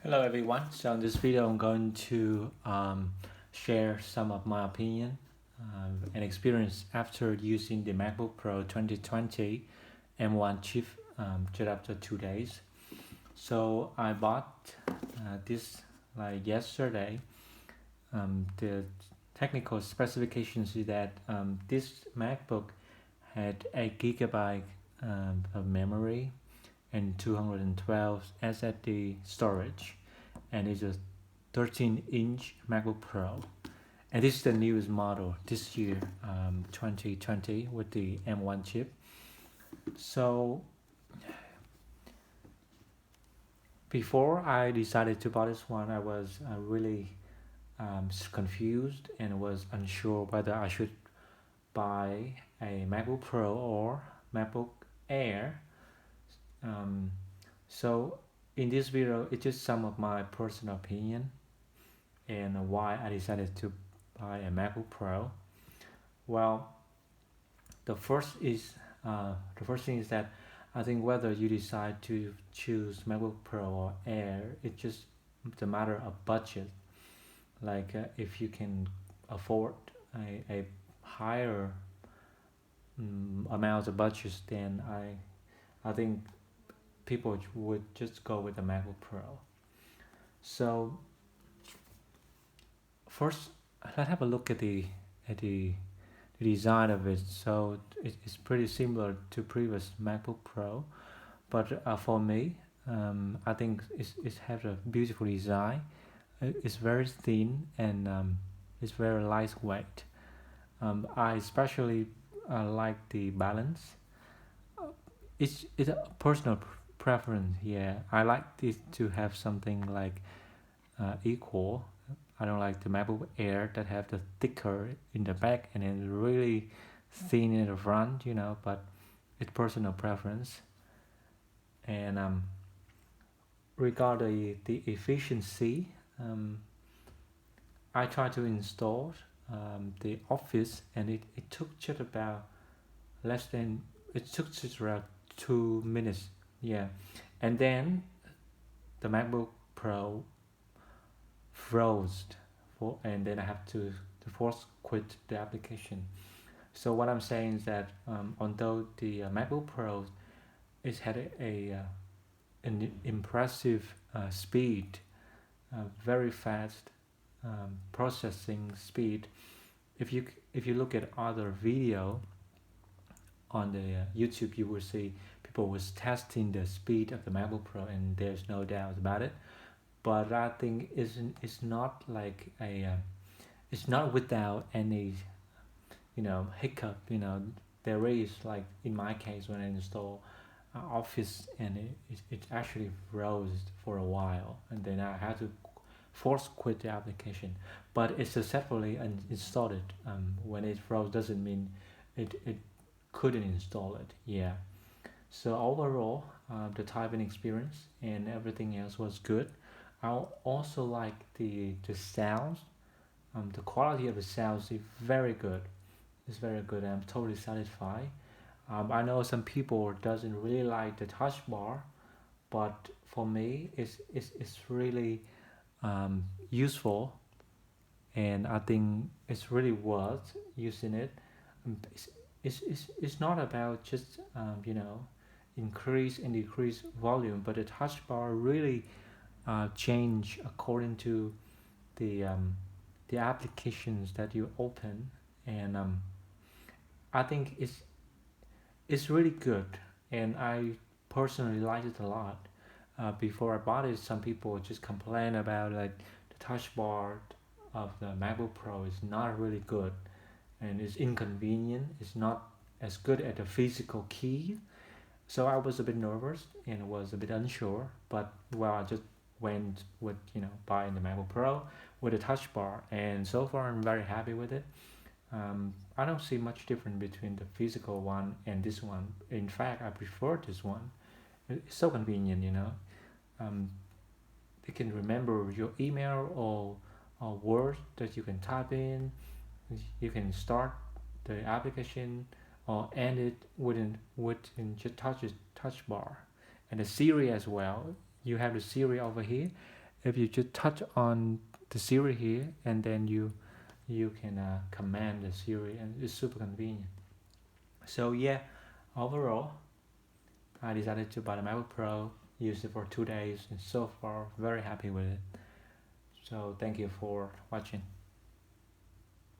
Hello everyone. So in this video I'm going to share some of my opinion and experience after using the MacBook Pro 2020 M1 chip just after 2 days. So I bought this like yesterday. The technical specifications is that this MacBook had 8 GB of memory and 212 SSD storage, and it's a 13-inch MacBook Pro, and this is the newest model this year, 2020, with the M1 chip. So before I decided to buy this one, I was really confused and was unsure whether I should buy a MacBook Pro or MacBook Air. So in this video, it's just some of my personal opinion and why I decided to buy a MacBook Pro. Well, the first thing is that I think whether you decide to choose MacBook Pro or Air, it's just the matter of budget. Like if you can afford a higher amount of budget, then I think people would just go with the MacBook Pro. So first, let's have a look at the design of it. So it's pretty similar to previous MacBook Pro, but for me, I think it has a beautiful design. It's very thin and it's very lightweight. I especially like the balance. It's a personal preference. Yeah, I like this to have something like equal. I don't like the MacBook Air that have the thicker in the back and then really thin in the front, but it's personal preference. And regarding the efficiency, I tried to install the Office, and it took just about it took just around 2 minutes. Yeah, and then the MacBook Pro froze and then I have to force quit the application. So what I'm saying is that although the MacBook Pro it had an impressive speed, very fast processing speed. If you look at other video on the YouTube, you will see people was testing the speed of the MacBook Pro, and there's no doubt about it. But I think it's not like it's not without any hiccup. There is, like in my case, when I install Office, and it actually froze for a while, and then I had to force quit the application. But it's successfully installed it. When it froze doesn't mean it couldn't install it. Yeah. So overall, the typing experience and everything else was good. I also like the sounds. The quality of the sounds is very good. It's very good. I'm totally satisfied. I know some people doesn't really like the touch bar, but for me, it's really useful, and I think it's really worth using it. It's not about just increase and decrease volume, but the touch bar really change according to the applications that you open, and I think it's really good, and I personally like it a lot. Before I bought it, some people just complain about like the touch bar of the MacBook Pro is not really good, and it's inconvenient. It's not as good as the physical key. So I was a bit nervous and was a bit unsure, but I just went with buying the MacBook Pro with a touch bar, and so far I'm very happy with it. I don't see much difference between the physical one and this one. In fact, I prefer this one. It's so convenient. You can remember your email or words that you can type in. You can start the application or end it within just touch bar, and the Siri as well. You have the Siri over here. if you just touch on the Siri here, and then you can command the Siri, and it's super convenient. So yeah, overall, I decided to buy the MacBook Pro, use it for 2 days, and so far very happy with it. So thank you for watching.